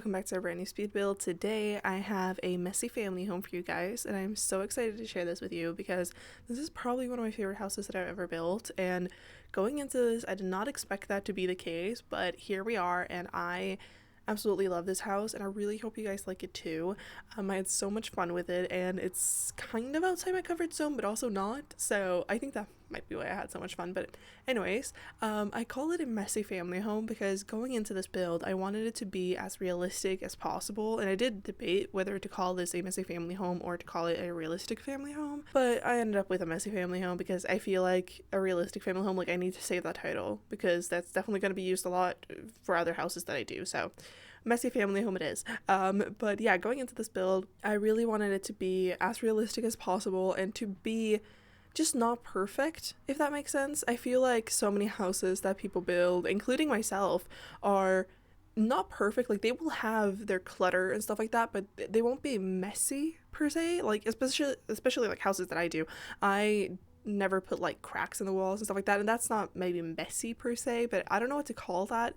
welcome back to a brand new speed build. Today I have a messy family home for you guys, and I'm so excited to share this with you because this is probably one of my favorite houses that I've ever built. And going into this, I did not expect that to be the case, but here we are, and I absolutely love this house, and I really hope you guys like it too. I had so much fun with it, and it's kind of outside my comfort zone but also not, so I think that might be why I had so much fun. But anyways, I call it a messy family home because going into this build I wanted it to be as realistic as possible, and I did debate whether to call this a messy family home or to call it a realistic family home, but I ended up with a messy family home because I feel like a realistic family home, like, I need to save that title because that's definitely going to be used a lot for other houses that I do. So messy family home it is. But yeah, going into this build I really wanted it to be as realistic as possible and to be just not perfect, if that makes sense. I feel like so many houses that people build, including myself, are not perfect. Like, they will have their clutter and stuff like that, but they won't be messy per se. Like, especially like houses that I do, I never put like cracks in the walls and stuff like that, and that's not maybe messy per se, but I don't know what to call that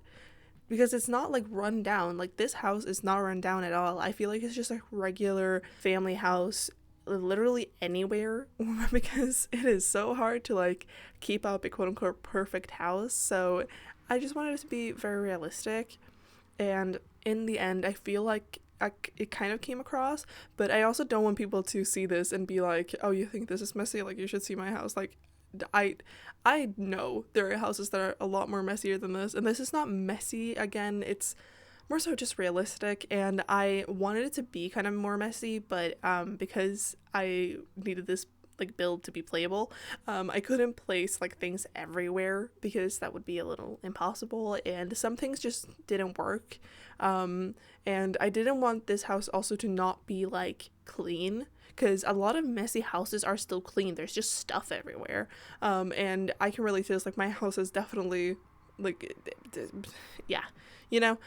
because it's not like run down. Like, this house is not run down at all. I feel like it's just a regular family house literally anywhere because it is so hard to like keep up a quote-unquote perfect house. So I just wanted it to be very realistic, and in the end I feel like it kind of came across. But I also don't want people to see this and be like, oh, you think this is messy, like you should see my house. Like, I know there are houses that are a lot more messier than this, and this is not messy. Again, it's more so just realistic, and I wanted it to be kind of more messy, but because I needed this like build to be playable, I couldn't place like things everywhere because that would be a little impossible, and some things just didn't work. And I didn't want this house also to not be like clean, because a lot of messy houses are still clean. There's just stuff everywhere, and I can relate to this. Like, my house is definitely like, yeah, you know,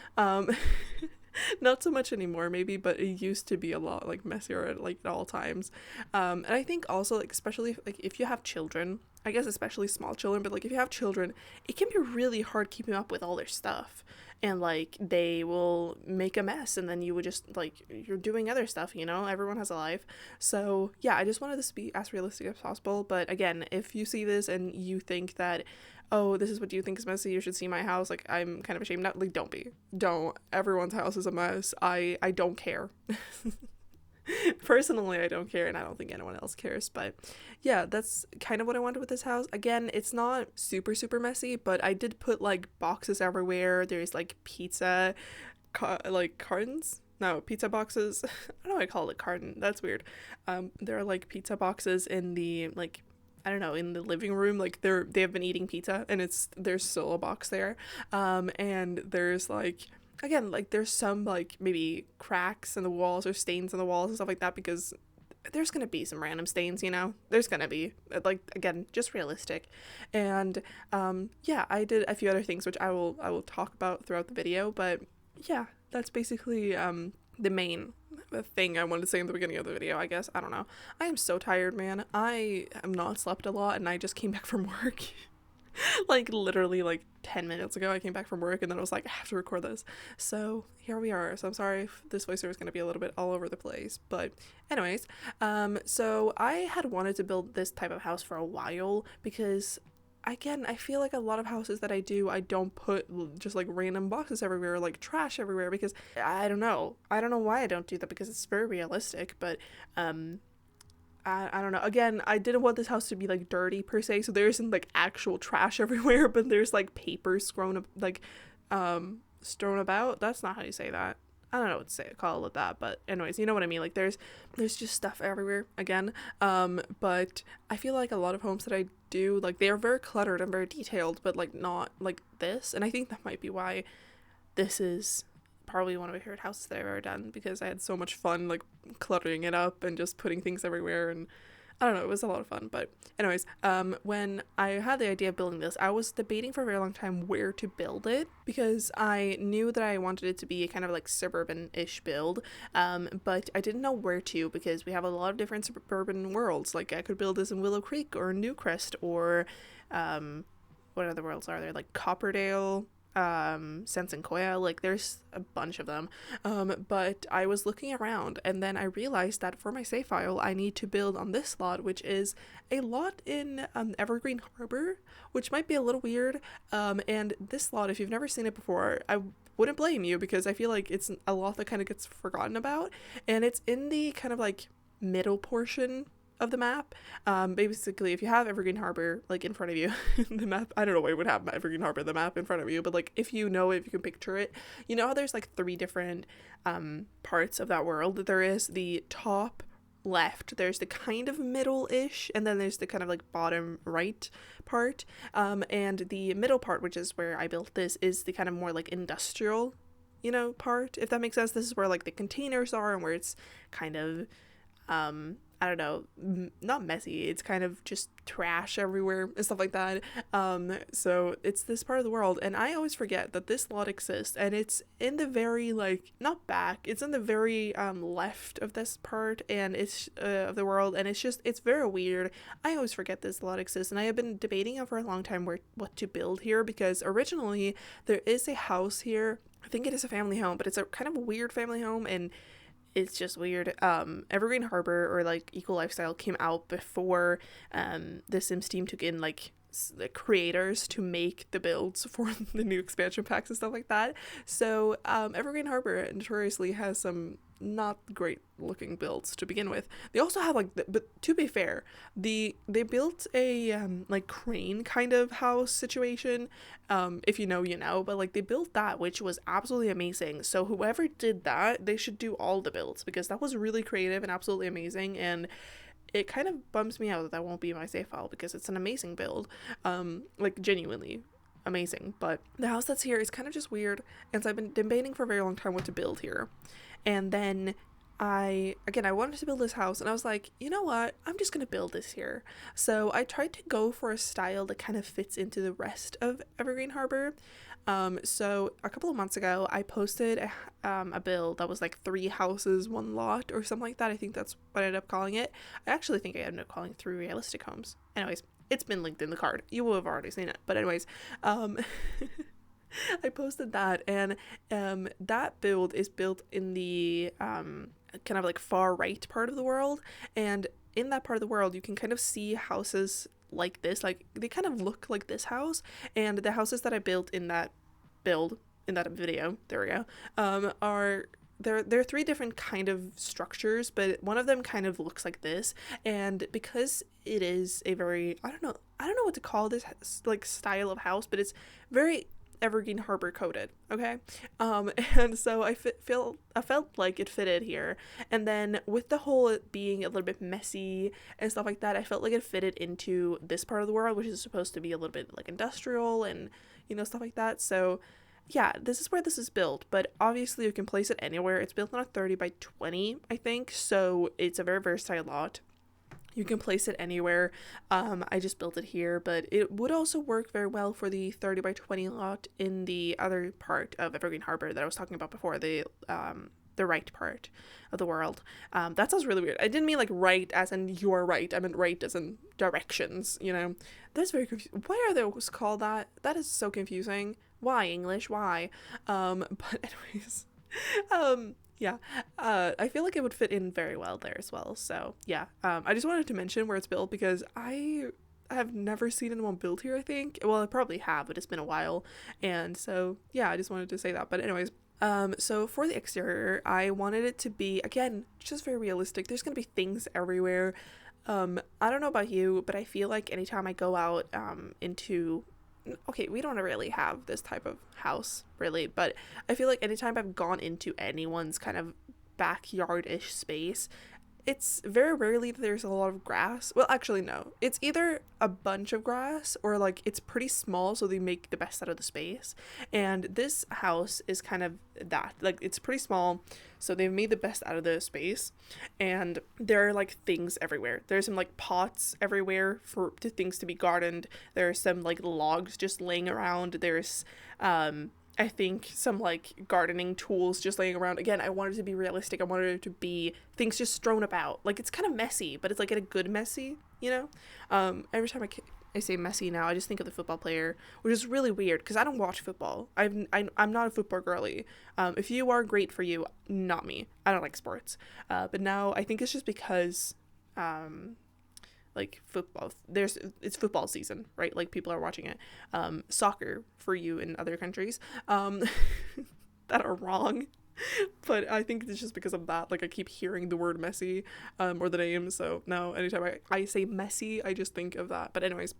not so much anymore maybe, but it used to be a lot like messier at like at all times. And I think also, like, especially like if you have children, I guess especially small children, but like if you have children, it can be really hard keeping up with all their stuff, and like they will make a mess, and then you would just like, you're doing other stuff, you know, everyone has a life. So yeah, I just wanted this to be as realistic as possible. But again, if you see this and you think that, oh, this is what you think is messy, you should see my house, like, I'm kind of ashamed. Not like, don't, everyone's house is a mess. I don't care. Personally, I don't care, and I don't think anyone else cares. But yeah, that's kind of what I wanted with this house. Again, it's not super messy, but I did put like boxes everywhere. There's like pizza like cartons, no, pizza boxes. I don't know why I call it carton, that's weird. There are like pizza boxes in the, like, I don't know, in the living room. Like, they have been eating pizza, and there's still a box there. And there's like, again, like, there's some like maybe cracks in the walls or stains in the walls and stuff like that, because there's gonna be some random stains, you know, there's gonna be, like, again, just realistic. And yeah, I did a few other things which I will talk about throughout the video, but yeah, that's basically the main thing I wanted to say in the beginning of the video, I guess. I don't know, I am so tired, man. I am not slept a lot, and I just came back from work like literally like 10 minutes ago. I came back from work, and then I was like, I have to record this, so here we are. So I'm sorry if this voiceover is going to be a little bit all over the place, but anyways, so I had wanted to build this type of house for a while because, again, I feel like a lot of houses that I do, I don't put just like random boxes everywhere, like trash everywhere, because I don't know why I don't do that, because it's very realistic. But I don't know. Again, I didn't want this house to be like dirty per se, so there isn't like actual trash everywhere, but there's like paper strewn about. That's not how you say that. I don't know what to say, call it that, but anyways, you know what I mean. Like, there's just stuff everywhere again. But I feel like a lot of homes that I do, like, they are very cluttered and very detailed, but like not like this. And I think that might be why this is probably one of my favorite houses that I've ever done, because I had so much fun like cluttering it up and just putting things everywhere, and I don't know, it was a lot of fun. But anyways, when I had the idea of building this, I was debating for a very long time where to build it, because I knew that I wanted it to be a kind of like suburban-ish build, but I didn't know where to, because we have a lot of different suburban worlds. Like, I could build this in Willow Creek or Newcrest or what other worlds are there, like Copperdale. Sensenkoya, like there's a bunch of them. But I was looking around and then I realized that for my save file I need to build on this lot, which is a lot in Evergreen Harbor, which might be a little weird. And this lot, if you've never seen it before, I wouldn't blame you, because I feel like it's a lot that kind of gets forgotten about, and it's in the kind of like middle portion of the map. Basically, if you have Evergreen Harbor like in front of you, the map, I don't know why you would have Evergreen Harbor, the map in front of you, but like if you know, if you can picture it, you know how there's like 3 different parts of that world. There is the top left, there's the kind of middle-ish, and then there's the kind of like bottom right part, and the middle part, which is where I built this, is the kind of more like industrial, you know, part, if that makes sense. This is where like the containers are and where it's kind of I don't know, not messy, it's kind of just trash everywhere and stuff like that. So it's this part of the world, and I always forget that this lot exists, and it's in the very, like, not back, it's in the very left of this part, and it's of the world, and it's very weird. I always forget this lot exists, and I have been debating for a long time what to build here, because originally there is a house here. I think it is a family home, but it's a kind of a weird family home, and it's just weird. Evergreen Harbor, or like Eco Lifestyle, came out before the Sims team took in like the creators to make the builds for the new expansion packs and stuff like that. So Evergreen Harbor notoriously has some not great looking builds to begin with. They also have like but to be fair, they built a like crane kind of house situation. If you know, you know, but like they built that, which was absolutely amazing. So whoever did that, they should do all the builds, because that was really creative and absolutely amazing. And it kind of bums me out that won't be my save file, because it's an amazing build, like genuinely amazing. But the house that's here is kind of just weird, and so I've been debating for a very long time what to build here. And then I wanted to build this house, and I was like, you know what, I'm just gonna build this here. So I tried to go for a style that kind of fits into the rest of Evergreen Harbor. So a couple of months ago I posted a build that was like 3 houses 1 lot or something like that. I think that's what I ended up calling it. I actually think I ended up calling 3 realistic homes. Anyways, it's been linked in the card, you will have already seen it, but anyways, I posted that, and that build is built in the kind of like far right part of the world, and in that part of the world you can kind of see houses like this, like they kind of look like this house. And the houses that I built in that build, in that video, there we go, are they're 3 different kind of structures, but one of them kind of looks like this. And because it is a very, I don't know what to call this like style of house, but it's very Evergreen Harbor coded, okay? And so I felt like it fitted here. And then with the whole it being a little bit messy and stuff like that, I felt like it fitted into this part of the world, which is supposed to be a little bit like industrial and, you know, stuff like that. So yeah, this is where this is built, but obviously you can place it anywhere. It's built on a 30 by 20, I think, so it's a very versatile lot. You can place it anywhere. I just built it here, but it would also work very well for the 30 by 20 lot in the other part of Evergreen Harbor that I was talking about before, the right part of the world. That sounds really weird. I didn't mean like right as in you're right. I meant right as in directions, you know. That's very confusing. Why are those called that? That is so confusing. Why, English? Why? But anyways, yeah, I feel like it would fit in very well there as well. So yeah, I just wanted to mention where it's built, because I have never seen anyone build here, I think. Well, I probably have, but it's been a while. And so yeah, I just wanted to say that. But anyways, so for the exterior, I wanted it to be, again, just very realistic. There's gonna be things everywhere. I don't know about you, but I feel like anytime I go out into, okay, we don't really have this type of house really, but I feel like anytime I've gone into anyone's kind of backyard-ish space, it's very rarely that there's a lot of grass. Well, actually, no. It's either a bunch of grass or like it's pretty small, so they make the best out of the space. And this house is kind of that. Like, it's pretty small, so they've made the best out of the space. And there are like things everywhere. There's some like pots everywhere for things to be gardened. There are some like logs just laying around. There's I think some like gardening tools just laying around. Again, I wanted it to be realistic. I wanted it to be things just strewn about. Like, it's kind of messy, but it's like a good messy, you know? Every time I say messy now, I just think of the football player, which is really weird because I don't watch football. I'm not a football girly. If you are, great for you, not me. I don't like sports. But now I think it's just because like football, it's football season, right? Like, people are watching it. Soccer for you in other countries that are wrong. But I think it's just because of that. Like, I keep hearing the word messy or the name, so now anytime I say messy, I just think of that. But anyways,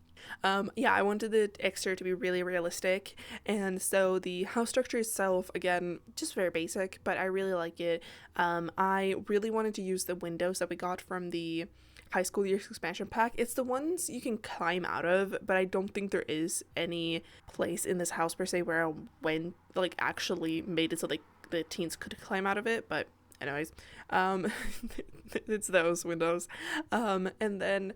yeah, I wanted the exterior to be really realistic, and so the house structure itself, again, just very basic, but I really like it. I really wanted to use the windows that we got from the high school years expansion pack. It's the ones you can climb out of, but I don't think there is any place in this house per se where I went, like, actually made it so like the teens could climb out of it. But anyways, it's those windows. And then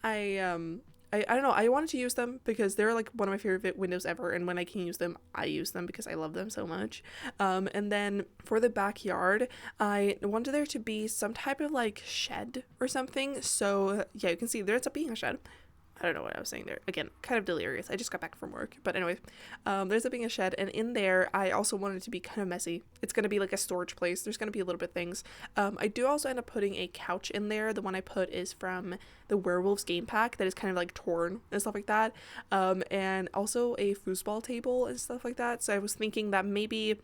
I don't know, I wanted to use them because they're like one of my favorite windows ever, and when I can use them, I use them because I love them so much. And then for the backyard, I wanted there to be some type of like shed or something. So yeah, you can see there ends up being a shed. I don't know what I was saying there. Again, kind of delirious. I just got back from work. But anyways, there's being a shed. And in there, I also wanted it to be kind of messy. It's going to be like a storage place. There's going to be a little bit of things. I do also end up putting a couch in there. The one I put is from the Werewolves game pack that is kind of like torn and stuff like that. And also a foosball table and stuff like that. So I was thinking that maybe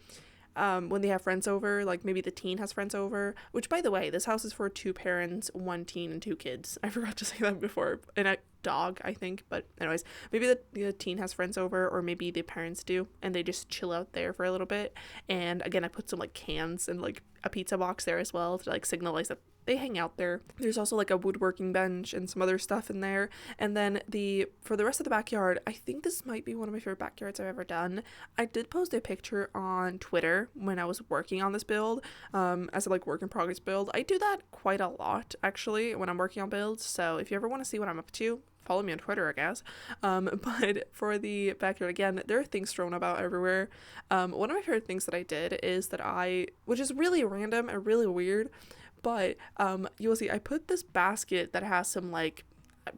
when they have friends over, like maybe the teen has friends over, which, by the way, this house is for 2 parents, 1 teen, and 2 kids. I forgot to say that before. And a dog, I think. But anyways, maybe the teen has friends over, or maybe the parents do, and they just chill out there for a little bit. And again, I put some like cans and like a pizza box there as well to like signalize that they hang out there. There's also like a woodworking bench and some other stuff in there. And then for the rest of the backyard, I think this might be one of my favorite backyards I've ever done. I did post a picture on Twitter when I was working on this build, as a like work in progress build. I do that quite a lot actually when I'm working on builds. So if you ever want to see what I'm up to, follow me on Twitter, I guess. But for the backyard, again, there are things thrown about everywhere. One of my favorite things that I did is that which is really random and really weird, but you'll see I put this basket that has some like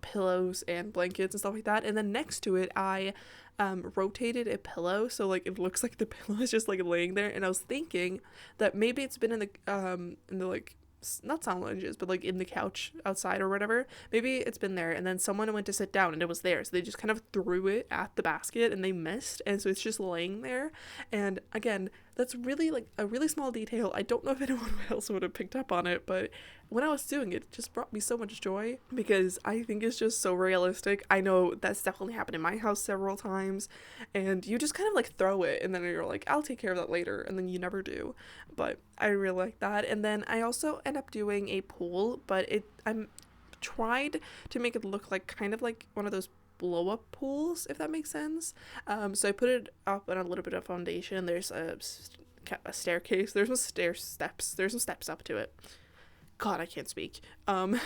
pillows and blankets and stuff like that, and then next to it I rotated a pillow so like it looks like the pillow is just like laying there. And I was thinking that maybe it's been in the like, not sound lounges, but like in the couch outside or whatever. Maybe it's been there, and then someone went to sit down and it was there, so they just kind of threw it at the basket and they missed, and so it's just laying there. And again, that's really like a really small detail. I don't know if anyone else would have picked up on it, but when I was doing it, it just brought me so much joy because I think it's just so realistic. I know that's definitely happened in my house several times, and you just kind of like throw it and then you're like, I'll take care of that later, and then you never do. But I really like that. And then I also end up doing a pool, but I'm tried to make it look like kind of like one of those blow up pools, if that makes sense. So I put it up on a little bit of foundation. There's a staircase. There's some steps. There's some steps up to it. God, I can't speak. But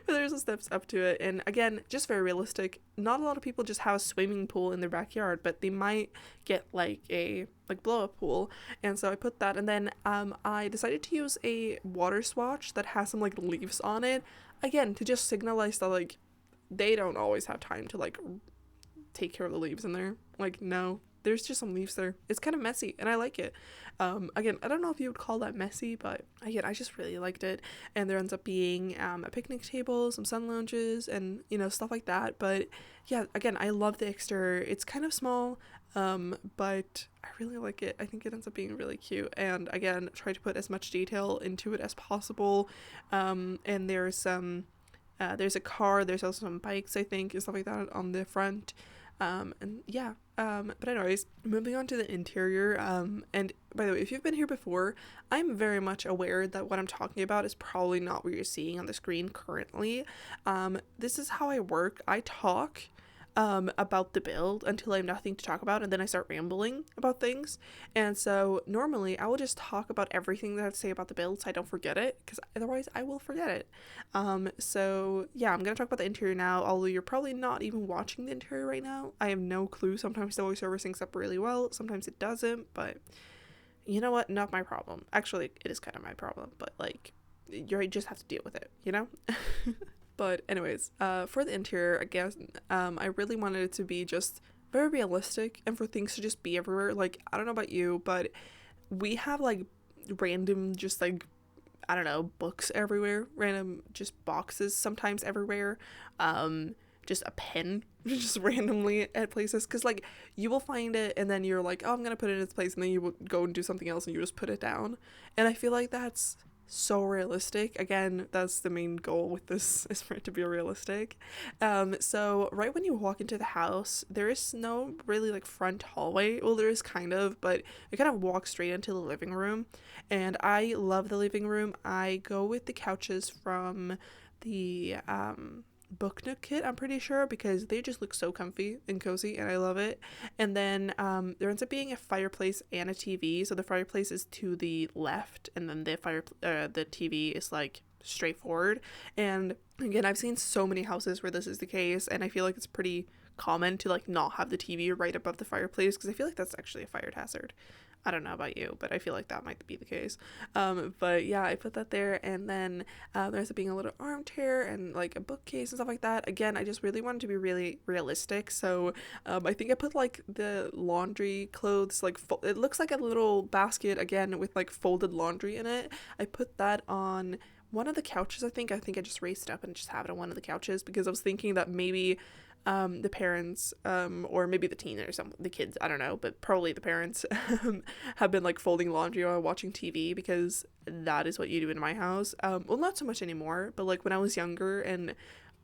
there's some steps up to it, and again, just very realistic. Not a lot of people just have a swimming pool in their backyard, but they might get like a blow up pool. And so I put that, and then I decided to use a water swatch that has some like leaves on it, again to just signalize that like they don't always have time to like take care of the leaves in there. Like, no, there's just some leaves there. It's kind of messy, and I like it. Again, I don't know if you would call that messy, but again, I just really liked it. And there ends up being a picnic table, some sun lounges, and stuff like that. But yeah, again, I love the exterior. It's kind of small, but I really like it. I think it ends up being really cute. And again, try to put as much detail into it as possible. And there's a car, there's also some bikes, I think, and stuff like that on the front. And yeah, but anyways, moving on to the interior, and by the way, if you've been here before, I'm very much aware that what I'm talking about is probably not what you're seeing on the screen currently. This is how I work. I talk, about the build until I have nothing to talk about, and then I start rambling about things. And so normally I will just talk about everything that I have to say about the build so I don't forget it, because otherwise I will forget it. So yeah, I'm gonna talk about the interior now, although you're probably not even watching the interior right now. I have no clue. Sometimes the voiceover syncs up really well, sometimes it doesn't, but you know what, not my problem. Actually, it is kind of my problem, but like, you just have to deal with it, you know? But anyways, for the interior, I guess, I really wanted it to be just very realistic and for things to just be everywhere. Like, I don't know about you, but we have like random, just like, I don't know, books everywhere, random just boxes sometimes everywhere, just a pen just randomly at places, because like you will find it and then you're like, oh, I'm gonna put it in its place, and then you will go and do something else and you just put it down. And I feel like that's so realistic. Again, that's the main goal with this, is for it to be realistic. So right when you walk into the house, there is no really like front hallway. Well, there is kind of, but you kind of walk straight into the living room, and I love the living room. I go with the couches from the book Nook kit, I'm pretty sure, because they just look so comfy and cozy and I love it. And then there ends up being a fireplace and a TV. So the fireplace is to the left, and then the TV is like straightforward. And again, I've seen so many houses where this is the case, and I feel like it's pretty common to like not have the TV right above the fireplace, because I feel like that's actually a fire hazard. I don't know about you, but I feel like that might be the case. But yeah, I put that there, and then there's being a little armchair and like a bookcase and stuff like that. Again, I just really wanted to be really realistic, so I think I put like the laundry clothes, like it looks like a little basket again with like folded laundry in it. I put that on one of the couches. I think I just raised it up and just have it on one of the couches, because I was thinking that maybe the parents, or maybe the teen or the kids, I don't know, but probably the parents have been like folding laundry while watching TV, because that is what you do in my house. Well, not so much anymore, but like when I was younger and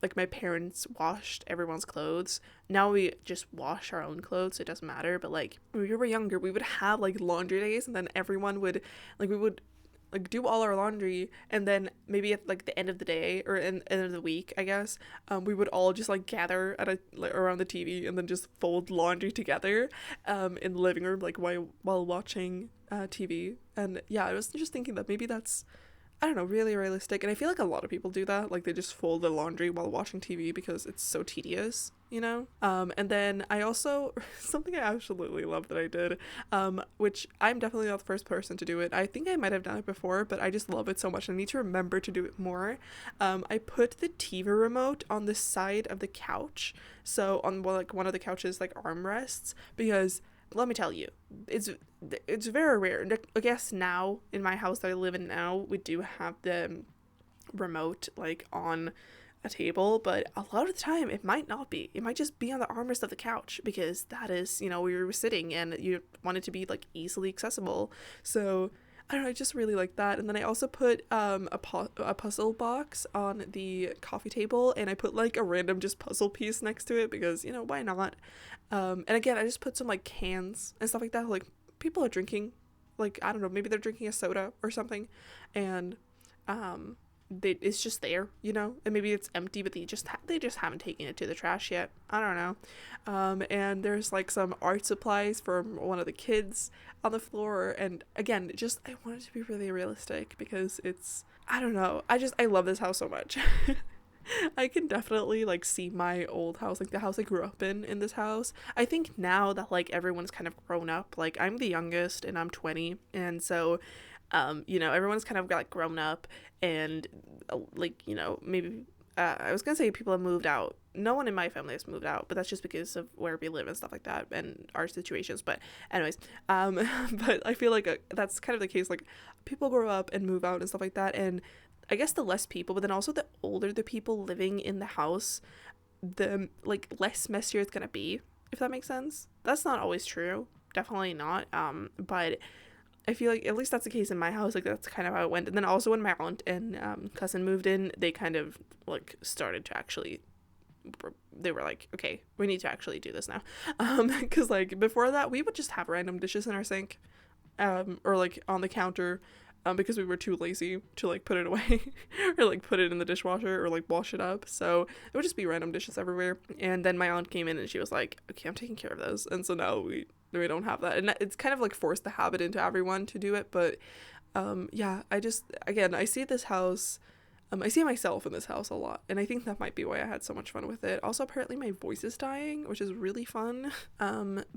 like my parents washed everyone's clothes, now we just wash our own clothes, so it doesn't matter. But like when we were younger, we would have like laundry days, and then everyone would like, we would like do all our laundry, and then maybe at like the end of the day or end of the week, I guess, we would all just like gather at around the TV and then just fold laundry together in the living room, like while watching TV. And yeah, I was just thinking that maybe that's, I don't know, really realistic. And I feel like a lot of people do that, like they just fold the laundry while watching TV because it's so tedious, you know? And then I also, something I absolutely love that I did, which I'm definitely not the first person to do it. I think I might have done it before, but I just love it so much. I need to remember to do it more. I put the TV remote on the side of the couch, so on one of the couch's like armrests, because let me tell you, it's very rare. I guess now in my house that I live in now, we do have the remote like on a table, but a lot of the time it might not be. It might just be on the armrest of the couch, because that is, you know, where you're sitting and you want it to be like easily accessible. So I don't know, I just really like that. And then I also put a puzzle box on the coffee table, and I put like a random just puzzle piece next to it, because, you know, why not? And again, I just put some like cans and stuff like that. Like people are drinking, like, I don't know, maybe they're drinking a soda or something, and it's just there, you know, and maybe it's empty, but they just haven't taken it to the trash yet. I don't know. And there's like some art supplies from one of the kids on the floor, and again, just I want it to be really realistic, because it's, I don't know, I love this house so much. I can definitely like see my old house, like the house I grew up in this house. I think now that like everyone's kind of grown up, like I'm the youngest and I'm 20, and so you know, everyone's kind of got like grown up, and like, you know, maybe I was gonna say people have moved out. No one in my family has moved out, but that's just because of where we live and stuff like that and our situations. But anyways, but I feel like that's kind of the case. Like people grow up and move out and stuff like that, and I guess the less people, but then also the older the people living in the house, the like less messier it's gonna be, if that makes sense. That's not always true, definitely not, but I feel like at least that's the case in my house. Like that's kind of how it went. And then also when my aunt and cousin moved in, they kind of like started to actually, they were like, okay, we need to actually do this now, because like before that we would just have random dishes in our sink, or like on the counter, because we were too lazy to like put it away or like put it in the dishwasher or like wash it up. So it would just be random dishes everywhere. And then my aunt came in and she was like, okay, I'm taking care of those. And so now we don't have that. And it's kind of like forced the habit into everyone to do it. But yeah, I see this house. I see myself in this house a lot, and I think that might be why I had so much fun with it. Also, apparently my voice is dying, which is really fun.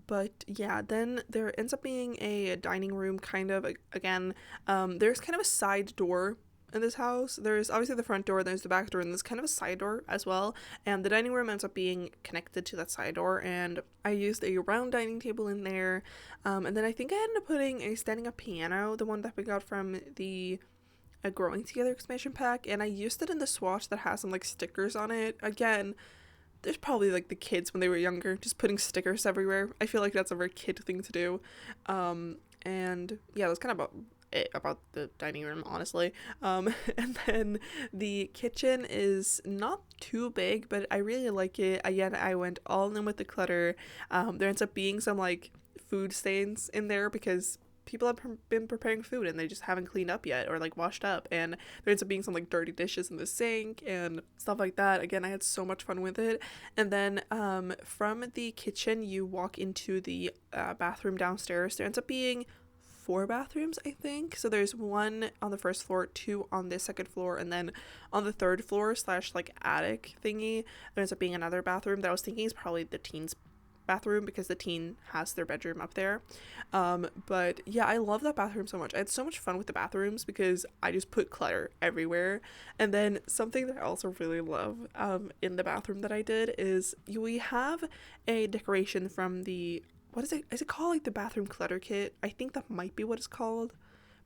But yeah, then there ends up being a dining room kind of, again, there's kind of a side door in this house. There's obviously the front door, there's the back door, and there's kind of a side door as well, and the dining room ends up being connected to that side door, and I used a round dining table in there, and then I think I ended up putting a standing up piano, the one that we got from the a Growing Together expansion pack, and I used it in the swatch that has some like stickers on it. Again, there's probably like the kids when they were younger just putting stickers everywhere. I feel like that's a very kid thing to do. And yeah, that's kind of about it about the dining room, honestly. And then the kitchen is not too big, but I really like it. Again, I went all in with the clutter. There ends up being some like food stains in there because people have been preparing food and they just haven't cleaned up yet or like washed up, and there ends up being some like dirty dishes in the sink and stuff like that. Again, I had so much fun with it. And then from the kitchen you walk into the bathroom downstairs. There ends up being 4 bathrooms, I think. So there's one on the first floor, 2 on the second floor, and then on the third floor / like attic thingy there ends up being another bathroom that I was thinking is probably the teens bathroom because the teen has their bedroom up there. But yeah, I love that bathroom so much. I had so much fun with the bathrooms because I just put clutter everywhere. And then something that I also really love in the bathroom that I did is we have a decoration from the, what is it called, like the bathroom clutter kit? I think that might be what it's called,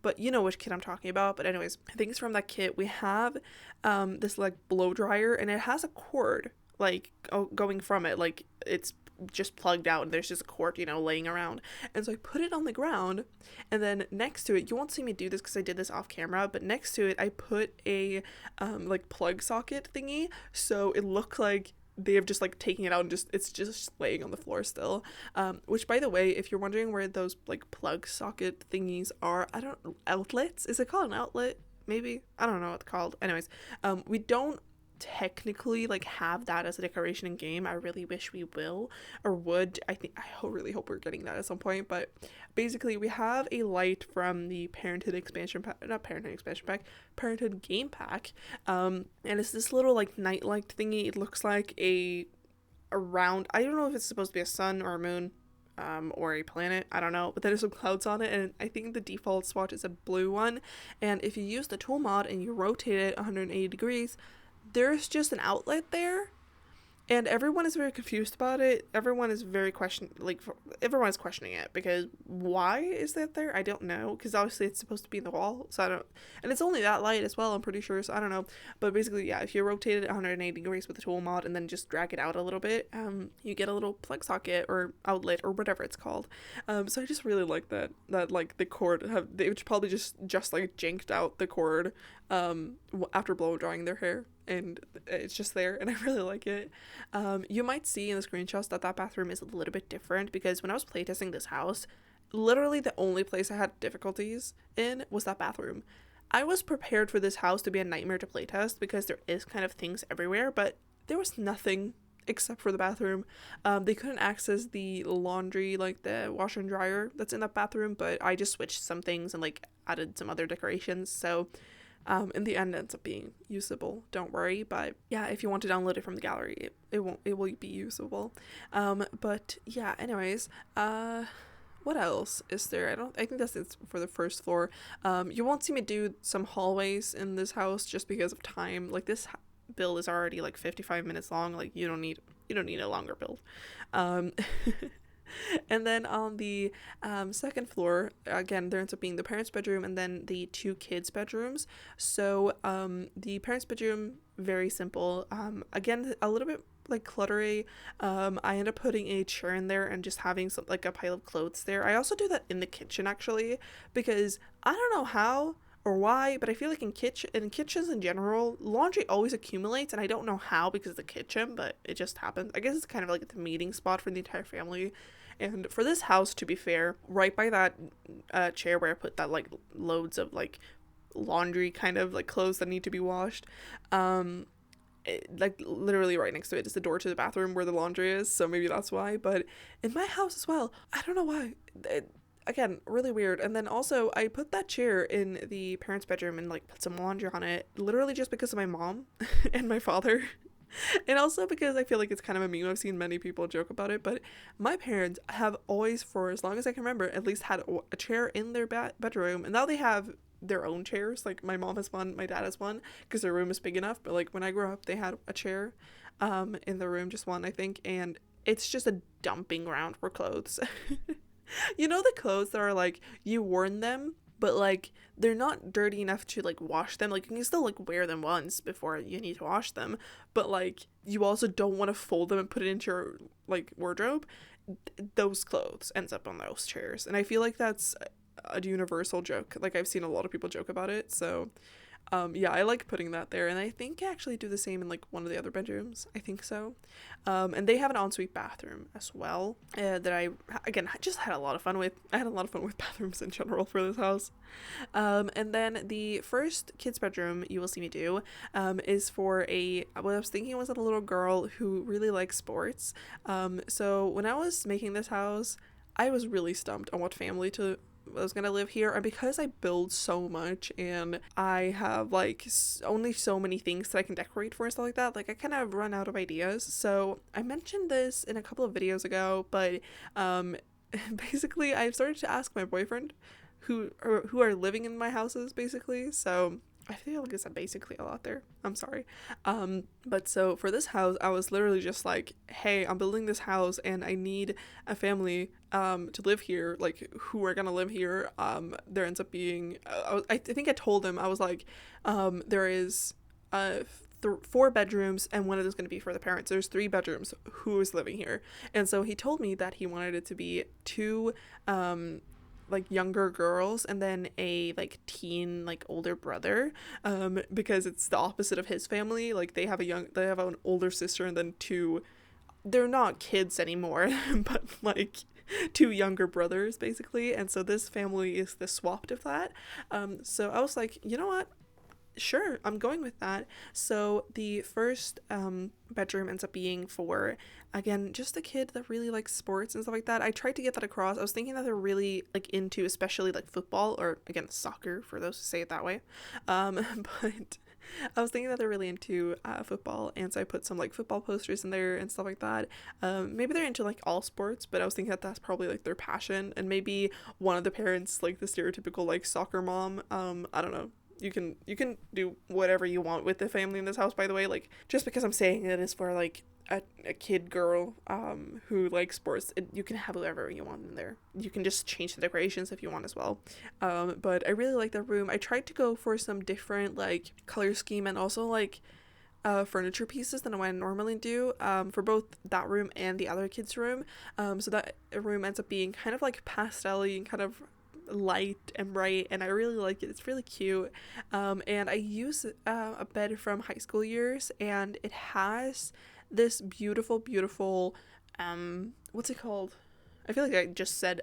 but you know which kit I'm talking about. But anyways, I think it's from that kit. We have this like blow dryer, and it has a cord like going from it, like it's just plugged out and there's just a cord, laying around. And so I put it on the ground, and then next to it, you won't see me do this because I did this off camera, but next to it I put a like plug socket thingy, so it looked like they have just like taken it out and it's just laying on the floor still. Which, by the way, if you're wondering where those like plug socket thingies are, I don't know, outlets, is it called an outlet? Maybe, I don't know what it's called. Anyways, we don't technically like have that as a decoration in game. I really wish we will or would. I really hope we're getting that at some point. But basically we have a light from the Parenthood game pack, and it's this little like night light thingy. It looks like a round, I don't know if it's supposed to be a sun or a moon or a planet, I don't know, but there's some clouds on it, and I think the default swatch is a blue one. And if you use the tool mod and you rotate it 180 degrees, there's just an outlet there, and everyone is very confused about it. Everyone is everyone is questioning it because why is that there? I don't know, because obviously it's supposed to be in the wall, so I don't, and it's only that light as well, I'm pretty sure, so I don't know. But basically, yeah, if you rotate it 180 degrees with the tool mod and then just drag it out a little bit, you get a little plug socket or outlet or whatever it's called. So I just really like that like the cord they probably just like janked out the cord after blow drying their hair, and it's just there, and I really like it. You might see in the screenshots that bathroom is a little bit different because when I was playtesting this house, literally the only place I had difficulties in was that bathroom. I was prepared for this house to be a nightmare to playtest because there is kind of things everywhere, but there was nothing except for the bathroom. They couldn't access the laundry, like the washer and dryer that's in that bathroom, but I just switched some things and like added some other decorations, so in the end it ends up being usable, don't worry. But yeah, if you want to download it from the gallery, it will be usable. But yeah, anyways, what else is there? I think that's it for the first floor. You won't see me do some hallways in this house just because of time. Like, this build is already like 55 minutes long. Like, you don't need a longer build. And then on the second floor, again, there ends up being the parents' bedroom and then the 2 kids' bedrooms. So the parents' bedroom, very simple. Again, a little bit like cluttery. I end up putting a chair in there and just having like a pile of clothes there. I also do that in the kitchen, actually, because I don't know how, or why, but I feel like in kitchens in general, laundry always accumulates, and I don't know how because of the kitchen, but it just happens. I guess it's kind of like the meeting spot for the entire family. And for this house, to be fair, right by that chair where I put that like loads of like laundry kind of like clothes that need to be washed, like literally right next to it is the door to the bathroom where the laundry is, so maybe that's why. But in my house as well, I don't know why. Again, really weird. And then also I put that chair in the parents' bedroom and like put some laundry on it, literally just because of my mom and my father. And also because I feel like it's kind of a meme. I've seen many people joke about it, but my parents have always, for as long as I can remember, at least had a chair in their bedroom, and now they have their own chairs. Like my mom has one, my dad has one, because their room is big enough. But like when I grew up, they had a chair in the room, just one I think, and it's just a dumping ground for clothes. You know, the clothes that are like you worn them, but like they're not dirty enough to like wash them. Like you can still like wear them once before you need to wash them, but like you also don't want to fold them and put it into your like wardrobe. Those clothes ends up on those chairs, and I feel like that's a universal joke. Like I've seen a lot of people joke about it, so yeah, I like putting that there, and I think I actually do the same in like one of the other bedrooms. I think so. And they have an ensuite bathroom as well, that I again just had a lot of fun with. I had a lot of fun with bathrooms in general for this house. And then the first kids bedroom you will see me do is for what I was thinking was a little girl who really likes sports. So when I was making this house, I was really stumped on what family to was gonna live here, and because I build so much and I have like only so many things that I can decorate for and stuff like that, like I kind of run out of ideas. So I mentioned this in a couple of videos ago, but basically I've started to ask my boyfriend who are living in my houses basically. So I feel like I said basically a lot there. I'm sorry. But so for this house, I was literally just like, hey, I'm building this house and I need a family to live here. Like, who are gonna live here? There ends up being, I think I told him, I was like, there is 4 bedrooms and one of them is going to be for the parents. There's 3 bedrooms. Who is living here? And so he told me that he wanted it to be 2 like younger girls and then a like teen like older brother, because it's the opposite of his family. Like they have an older sister and then 2, they're not kids anymore, but like 2 younger brothers basically. And so this family is the swap of that. So I was like, you know what, sure, I'm going with that. So the first bedroom ends up being for, again, just a kid that really likes sports and stuff like that. I tried to get that across. I was thinking that they're really like into especially like football, or again soccer for those who say it that way, but I was thinking that they're really into football, and so I put some like football posters in there and stuff like that. Maybe they're into like all sports, but I was thinking that that's probably like their passion, and maybe one of the parents, like the stereotypical like soccer mom. I don't know. You can do whatever you want with the family in this house, by the way. Like, just because I'm saying it is for like a kid girl who likes sports, you can have whoever you want in there. You can just change the decorations if you want as well. But I really like the room. I tried to go for some different like color scheme and also like furniture pieces than what I normally do for both that room and the other kids' room. So that room ends up being kind of like pastel-y and kind of light and bright, and I really like it. It's really cute. And I use a bed from high school years, and it has this beautiful what's it called? I feel like I just said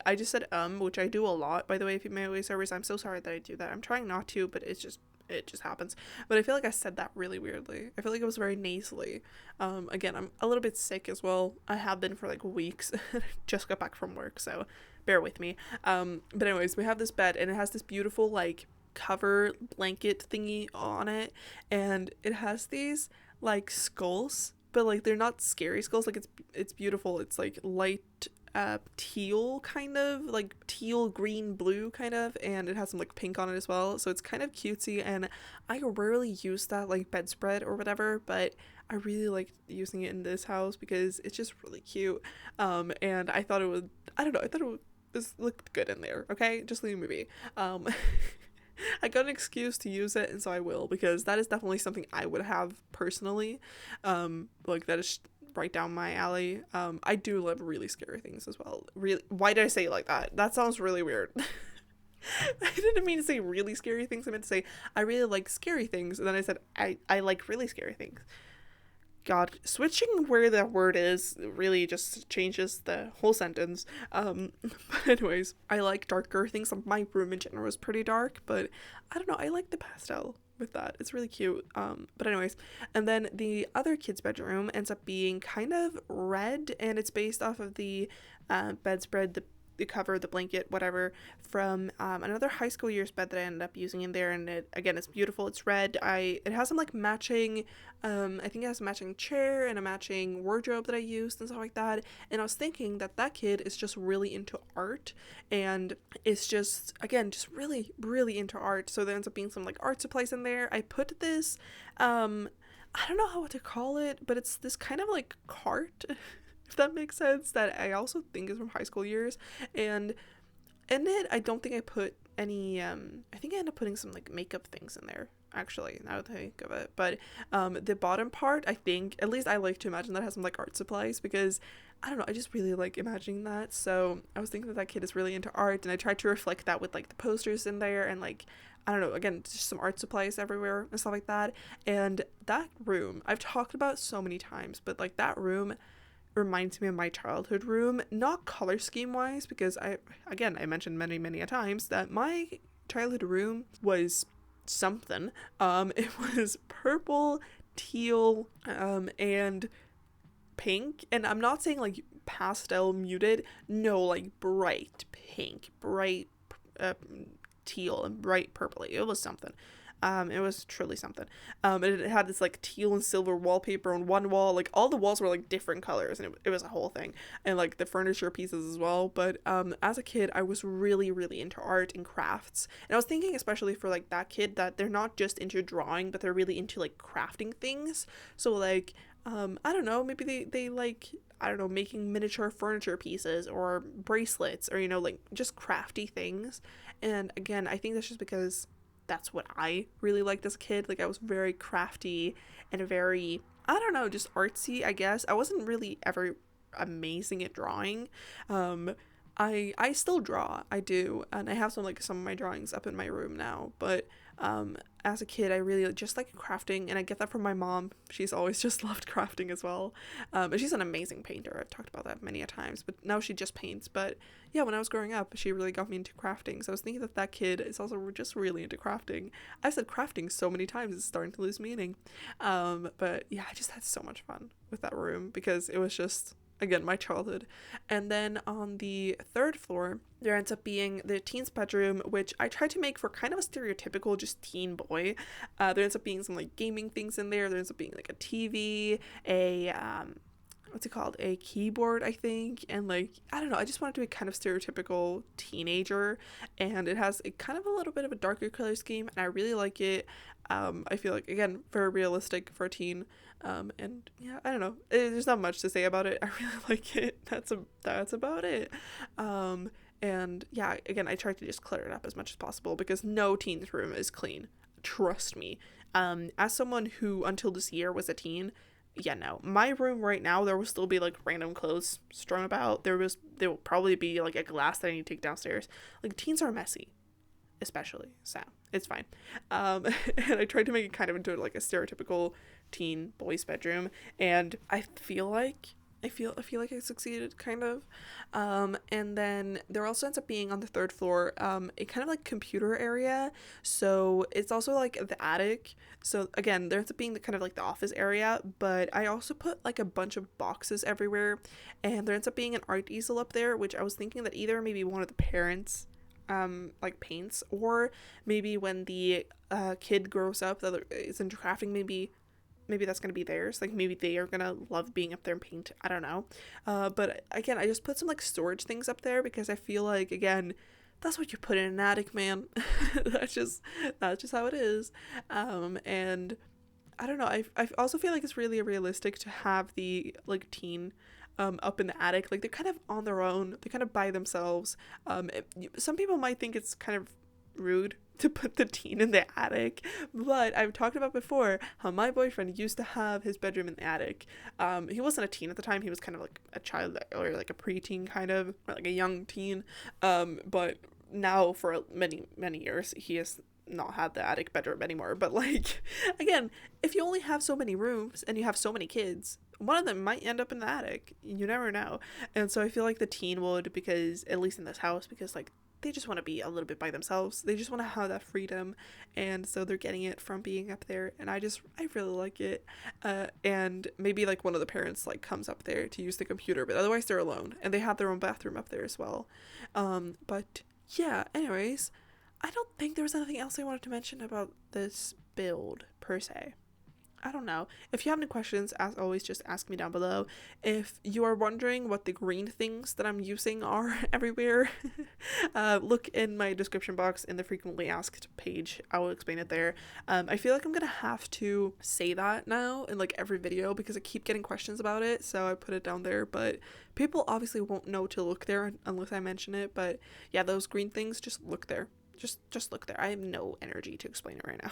which I do a lot, by the way. If you may always servers, I'm so sorry that I do that. I'm trying not to, but it just happens. But I feel like I said that really weirdly. I feel like it was very nasally. Again, I'm a little bit sick as well. I have been for like weeks. Just got back from work, so bear with me. But anyways, we have this bed, and it has this beautiful like cover blanket thingy on it, and it has these like skulls, but like they're not scary skulls. Like it's beautiful. It's like light teal, kind of like teal green blue kind of, and it has some like pink on it as well, so it's kind of cutesy. And I rarely use that like bedspread or whatever, but I really like using it in this house because it's just really cute. And I thought it would, I don't know, I thought it was looked good in there. Okay, just leave me be. I got an excuse to use it, and so I will, because that is definitely something I would have personally. Like that is right down my alley. I do love really scary things as well. Really, why did I say it like that? That sounds really weird. I didn't mean to say really scary things. I meant to say I really like scary things. And then I said I like really scary things. God, switching where that word is really just changes the whole sentence. But anyways, I like darker things. My room in general is pretty dark, but I don't know. I like the pastel with that. It's really cute. But anyways, and then the other kid's bedroom ends up being kind of red, and it's based off of the bedspread, the cover, the blanket, whatever, from another high school year's bed that I ended up using in there. And it, again, it's beautiful. It's red. It has some like matching, I think it has a matching chair and a matching wardrobe that I used and stuff like that. And I was thinking that kid is just really into art, and it's just, again, just really, really into art. So there ends up being some like art supplies in there. I put this, I don't know how to call it, but it's this kind of like cart, if that makes sense, that I also think is from high school years. And in it, I don't think I put any, I think I ended up putting some like makeup things in there, actually, now that I think of it. But the bottom part, I think, at least I like to imagine that has some like art supplies, because I don't know, I just really like imagining that. So I was thinking that kid is really into art, and I tried to reflect that with like the posters in there, and like, I don't know, again, just some art supplies everywhere and stuff like that. And that room, I've talked about so many times, but like that room reminds me of my childhood room, not color scheme wise, because I mentioned many a times that my childhood room was something. It was purple, teal, and pink, and I'm not saying like pastel muted, no, like bright pink, bright teal, and bright purpley. It was something. It was truly something. It had this like teal and silver wallpaper on one wall. Like all the walls were like different colors, and it was a whole thing. And like the furniture pieces as well. But as a kid, I was really, really into art and crafts. And I was thinking, especially for like that kid, that they're not just into drawing, but they're really into like crafting things. So like, I don't know, maybe they like, I don't know, making miniature furniture pieces or bracelets, or, you know, like just crafty things. And again, I think that's just because that's what I really liked as a kid. Like I was very crafty and very, I don't know, just artsy, I guess. I wasn't really ever amazing at drawing. I still draw, I do, and I have some of my drawings up in my room now, but as a kid I really just like crafting, and I get that from my mom. She's always just loved crafting as well, and she's an amazing painter. I've talked about that many a times, but now she just paints. But yeah, when I was growing up, she really got me into crafting, so I was thinking that kid is also just really into crafting. I've said crafting so many times it's starting to lose meaning, but yeah, I just had so much fun with that room because it was just, again, my childhood. And then on the third floor, there ends up being the teen's bedroom, which I tried to make for kind of a stereotypical just teen boy. There ends up being some like gaming things in there. There ends up being like a TV, a what's it called, a keyboard, I think, and like, I don't know, I just wanted to be kind of stereotypical teenager, and it has a kind of a little bit of a darker color scheme, and I really like it. I feel like, again, very realistic for a teen. And yeah, I don't know, there's not much to say about it. I really like it. That's about it. And yeah, again, I tried to just clear it up as much as possible because no teen's room is clean, trust me. As someone who until this year was a teen, yeah, no, my room right now, there will still be like random clothes strewn about. There will probably be like a glass that I need to take downstairs. Like, teens are messy, especially, so it's fine. And I tried to make it kind of into like a stereotypical teen boy's bedroom, and I feel like I succeeded, kind of. And then there also ends up being on the third floor a kind of like computer area, so it's also like the attic. So again, there ends up being the kind of like the office area, but I also put like a bunch of boxes everywhere, and there ends up being an art easel up there, which I was thinking that either maybe one of the parents like paints, or maybe when the kid grows up that is into crafting, maybe that's gonna be theirs. Like, maybe they are gonna love being up there and paint. I don't know. But again, I just put some like storage things up there because I feel like, again, that's what you put in an attic, man. that's just how it is. And I don't know. I also feel like it's really realistic to have the like teen up in the attic. Like, they're kind of on their own. They're kind of by themselves. Some people might think it's kind of rude to put the teen in the attic, but I've talked about before how my boyfriend used to have his bedroom in the attic. He wasn't a teen at the time. He was kind of like a child, or like a preteen kind of, or like a young teen. But now for many years he has not had the attic bedroom anymore. But like, again, if you only have so many rooms and you have so many kids, one of them might end up in the attic. You never know. And so I feel like the teen would, because at least in this house, because like they just want to be a little bit by themselves. They just want to have that freedom, and so they're getting it from being up there. And I really like it. And maybe like one of the parents like comes up there to use the computer, but otherwise they're alone, and they have their own bathroom up there as well. But yeah. Anyways, I don't think there was anything else I wanted to mention about this build per se. I don't know. If you have any questions, as always, just ask me down below. If you are wondering what the green things that I'm using are everywhere, look in my description box in the frequently asked page. I will explain it there. I feel like I'm gonna have to say that now in like every video because I keep getting questions about it, so I put it down there. But people obviously won't know to look there unless I mention it. But yeah, those green things, just look there. Just look there. I have no energy to explain it right now.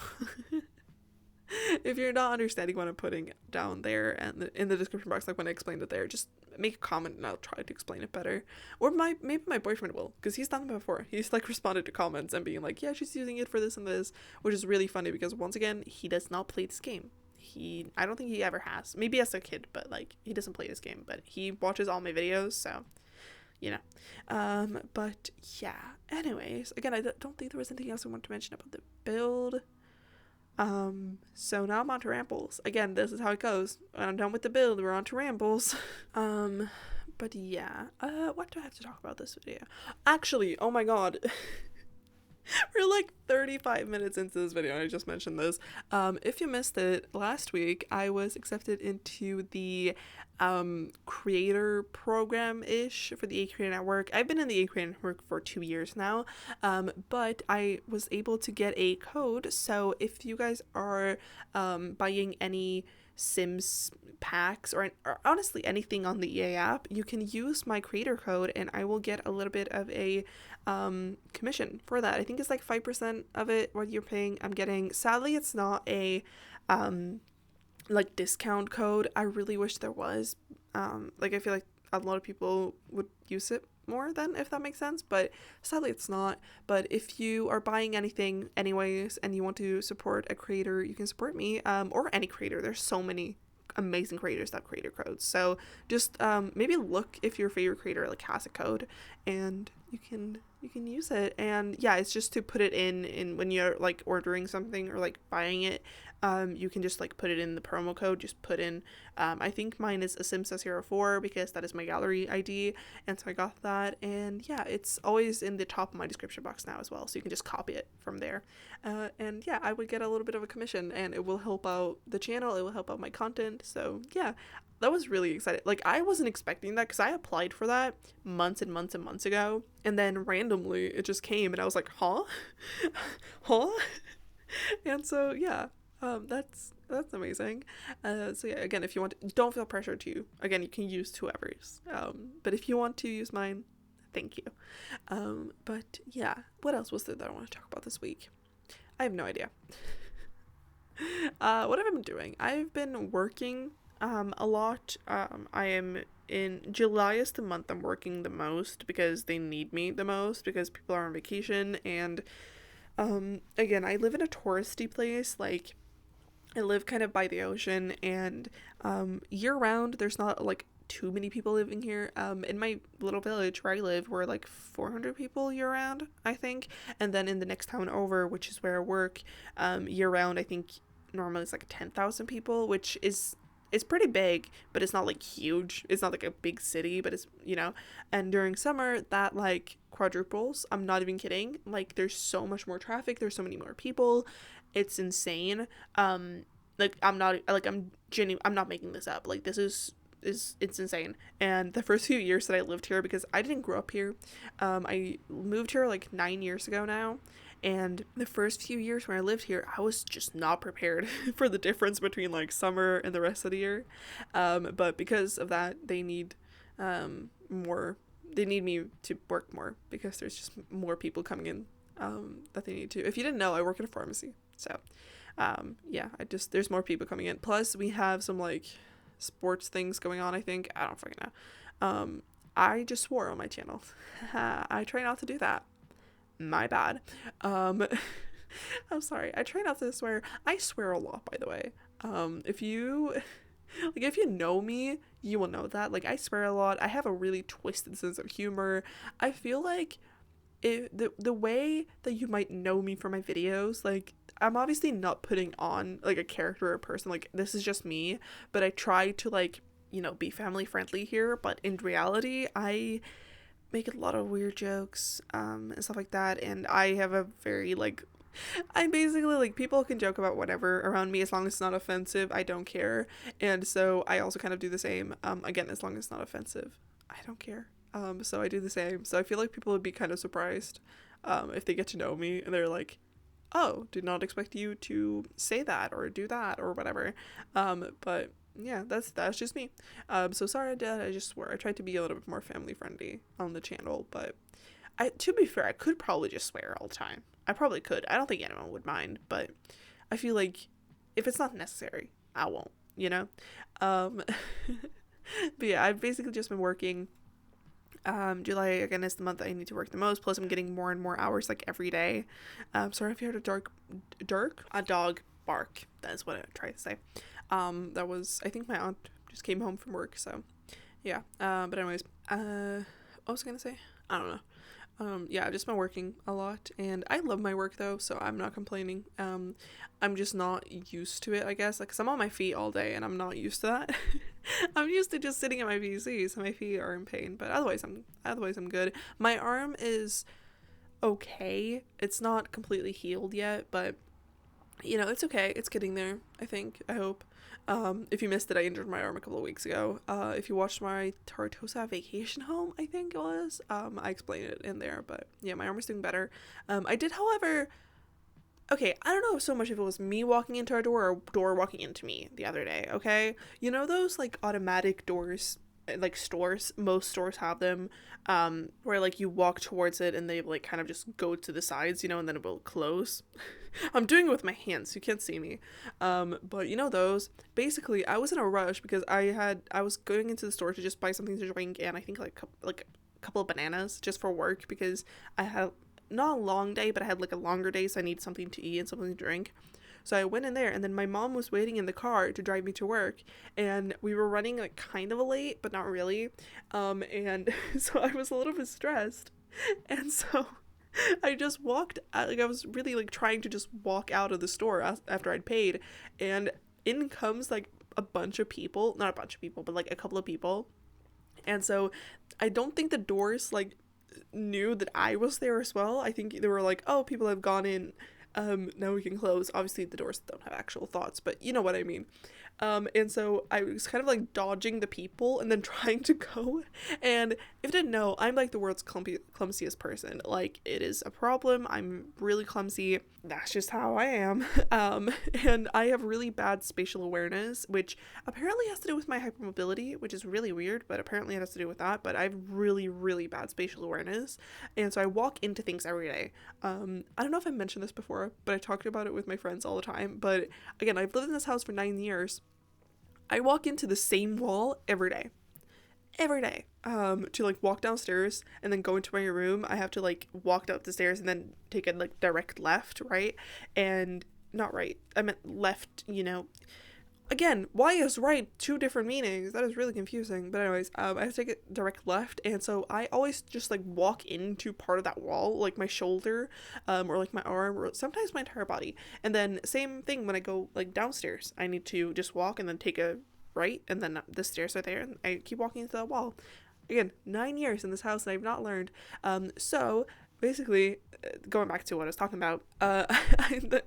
If you're not understanding what I'm putting down there and in the description box, like when I explained it there, just make a comment and I'll try to explain it better. Or maybe my boyfriend will, because he's done it before. He's like responded to comments and being like, yeah, she's using it for this and this, which is really funny because once again, he does not play this game. I don't think he ever has. Maybe as a kid, but like he doesn't play this game, but he watches all my videos, so you know. But yeah, anyways, again, I don't think there was anything else I wanted to mention about the build. So now I'm on to rambles. Again, this is how it goes. When I'm done with the build, we're on to rambles. But yeah, what do I have to talk about this video? Actually, oh my god. We're like 35 minutes into this video and I just mentioned this. If you missed it, last week I was accepted into the creator program-ish for the Creator Network. I've been in the Creator Network for 2 years now, but I was able to get a code. So if you guys are buying any Sims packs or honestly anything on the EA app, you can use my creator code and I will get a little bit of a commission for that. I think it's like 5% of it what you're paying. I'm getting, sadly it's not a like discount code. I really wish there was. Like I feel like a lot of people would use it more than, if that makes sense, but sadly it's not. But if you are buying anything anyways and you want to support a creator, you can support me, or any creator. There's so many amazing creators that have creator codes, so just maybe look if your favorite creator like has a code and you can use it. And yeah, it's just to put it in when you're like ordering something or like buying it. You can just like put it in the promo code, just put in I think mine is asimsa04 because that is my gallery ID, and so I got that. And yeah, it's always in the top of my description box now as well, so you can just copy it from there. And yeah, I would get a little bit of a commission and it will help out the channel, it will help out my content. So yeah, that was really exciting. Like I wasn't expecting that because I applied for that months and months and months ago, and then randomly it just came and I was like, huh? And so yeah, that's amazing. So yeah, again, if you want, don't feel pressure to, again, you can use whoever's, but if you want to use mine, thank you. But yeah, what else was there that I want to talk about this week? I have no idea. What have I been doing? I've been working a lot. I am in July is the month I'm working the most because they need me the most because people are on vacation. And again, I live in a touristy place. Like I live kind of by the ocean, and year round there's not like too many people living here. In my little village where I live, we're like 400 people year round, I think. And then in the next town over, which is where I work, year round, I think normally it's like 10,000 people, which is, it's pretty big, but it's not like huge. It's not like a big city, but it's, you know. And during summer that like quadruples. I'm not even kidding. Like there's so much more traffic, there's so many more people. It's insane. Like I'm not making this up. Like this is it's insane. And the first few years that I lived here, because I didn't grow up here, I moved here like 9 years ago now, and the first few years when I lived here, I was just not prepared for the difference between like summer and the rest of the year. But because of that, they need me to work more because there's just more people coming in that they need to. If you didn't know, I work in a pharmacy, so yeah, there's more people coming in. Plus we have some like sports things going on, I think. I don't fucking know. I just swore on my channel. I try not to do that. My bad. Um, I'm sorry. I try not to swear. I swear a lot, by the way. If you if you know me, you will know that. Like, I swear a lot. I have a really twisted sense of humor. I feel like the way that you might know me from my videos, like, I'm obviously not putting on like a character or a person. Like, this is just me, but I try to, like, be family friendly here, but in reality, I make a lot of weird jokes and stuff like that, and I have a very, like, I basically, like, people can joke about whatever around me as long as it's not offensive. I don't care. And so I also kind of do the same. Again, as long as it's not offensive, I don't care. So I do the same. So I feel like people would be kind of surprised if they get to know me and they're like, oh, did not expect you to say that or do that or whatever. But yeah, that's just me. So sorry, Dad. I just swear. I tried to be a little bit more family friendly on the channel, but to be fair, I could probably just swear all the time. I probably could. I don't think anyone would mind, but I feel like if it's not necessary, I won't, Um, but yeah, I've basically just been working. July, again, is the month I need to work the most, plus I'm getting more and more hours, like, every day. Sorry if you heard a dog bark. That is what I tried to say. That was, I think my aunt just came home from work, so yeah. But anyways, what was I gonna say? I don't know. Yeah, I've just been working a lot, and I love my work though, so I'm not complaining. I'm just not used to it, I guess, like, 'cause I'm on my feet all day and I'm not used to that. I'm used to just sitting at my PC, so my feet are in pain, but otherwise I'm good. My arm is okay. It's not completely healed yet, but it's okay. It's getting there, I think. I hope. If you missed it, I injured my arm a couple of weeks ago. If you watched my Tartosa vacation home, I think it was, I explained it in there, but yeah, my arm is doing better. I did, however, okay, I don't know so much if it was me walking into our door or a door walking into me the other day, okay? Those, like, automatic doors, like, stores, most stores have them, where, like, you walk towards it and they, like, kind of just go to the sides, and then it will close. I'm doing it with my hands, you can't see me. But those, basically, I was in a rush because I was going into the store to just buy something to drink, and I think, like a couple of bananas just for work, because I had not a long day, but I had, like, a longer day, so I needed something to eat and something to drink. So I went in there, and then my mom was waiting in the car to drive me to work, and we were running, like, kind of late, but not really. And so I was a little bit stressed, and so I just walked out, like, I was really, like, trying to just walk out of the store after I'd paid, and in comes, like, a bunch of people, not a bunch of people, but, like, a couple of people. And so I don't think the doors, like, knew that I was there as well. I think they were like, oh, people have gone in, now we can close. Obviously the doors don't have actual thoughts, but you know what I mean. And so I was kind of, like, dodging the people and then trying to go. And if you didn't know, I'm, like, the world's clumsiest person. Like, it is a problem. I'm really clumsy. That's just how I am. And I have really bad spatial awareness, which apparently has to do with my hypermobility, which is really weird, but apparently it has to do with that. But I have really, really bad spatial awareness. And so I walk into things every day. I don't know if I mentioned this before, but I talked about it with my friends all the time. But again, I've lived in this house for 9 years. I walk into the same wall every day. To, like, walk downstairs and then go into my room, I have to, like, walk up the stairs and then take a, like, direct left, right? And not right, I meant left. Again, why is right two different meanings? That is really confusing. But anyways, I have to take a direct left, and so I always just, like, walk into part of that wall, like my shoulder, or, like, my arm, or sometimes my entire body. And then same thing when I go, like, downstairs. I need to just walk and then take a right, and then the stairs are there, and I keep walking into that wall. Again, 9 years in this house, and I've not learned. So basically, going back to what I was talking about, I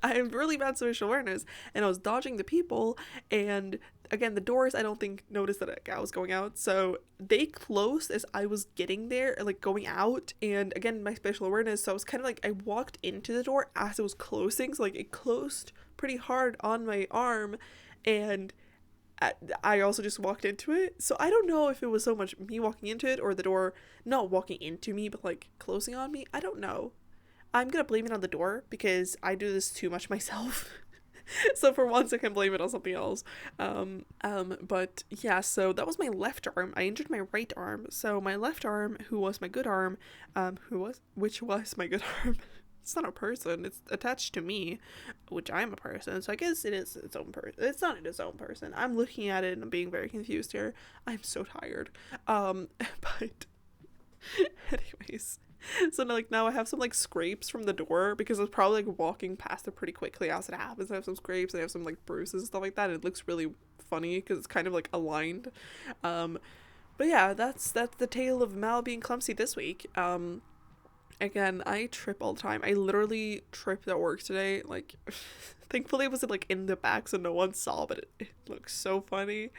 have really bad social awareness, and I was dodging the people, and again, the doors, I don't think noticed that I was going out, so they closed as I was getting there, like, going out. And again, my spatial awareness, so I was kind of like, I walked into the door as it was closing, so, like, it closed pretty hard on my arm, and I also just walked into it. So I don't know if it was so much me walking into it or the door not walking into me, but, like, closing on me. I don't know. I'm gonna blame it on the door because I do this too much myself. So for once I can blame it on something else. But yeah, so that was my left arm. I injured my right arm. So my left arm, who was my good arm, which was my good arm. It's not a person. It's attached to me, which I'm a person. So I guess it is its own person. It's not its own person. I'm looking at it and I'm being very confused here. I'm so tired. But anyways, so now I have some like scrapes from the door because I was probably like walking past it pretty quickly as it happens. I have some scrapes and I have some like bruises and stuff like that. And it looks really funny because it's kind of like aligned. But yeah, that's the tale of Mal being clumsy this week. Again, I trip all the time. I literally tripped at work today. Like, thankfully it was like in the back so no one saw, but it looks so funny.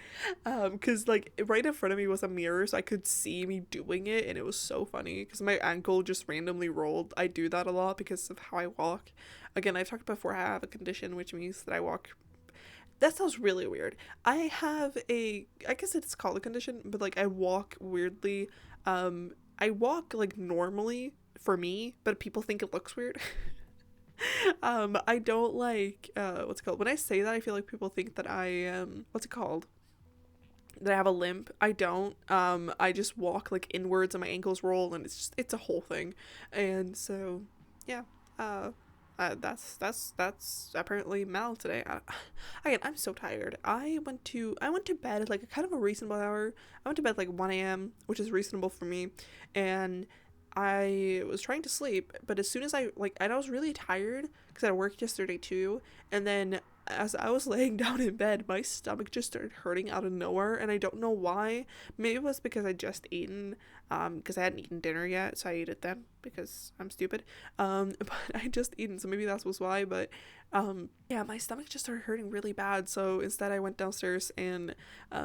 Because like right in front of me was a mirror so I could see me doing it, and it was so funny because my ankle just randomly rolled. I do that a lot because of how I walk. Again, I've talked before, I have a condition which means that I walk. That sounds really weird. I guess it's called a condition, but like I walk weirdly. I walk like normally for me, but people think it looks weird. I don't like what's it called? When I say that, I feel like people think that I what's it called? That I have a limp. I don't. I just walk like inwards and my ankles roll, and it's a whole thing. And so yeah. That's apparently Mal today. Again, I'm so tired. I went to bed at like a kind of a reasonable hour. I went to bed like 1 a.m., which is reasonable for me, and I was trying to sleep, but as soon as I was really tired because I worked yesterday too, and then as I was laying down in bed, my stomach just started hurting out of nowhere, and I don't know why. Maybe it was because I just eaten, because I hadn't eaten dinner yet, so I ate it then because I'm stupid. But I just eaten, so maybe that was why. But yeah, my stomach just started hurting really bad, so instead I went downstairs and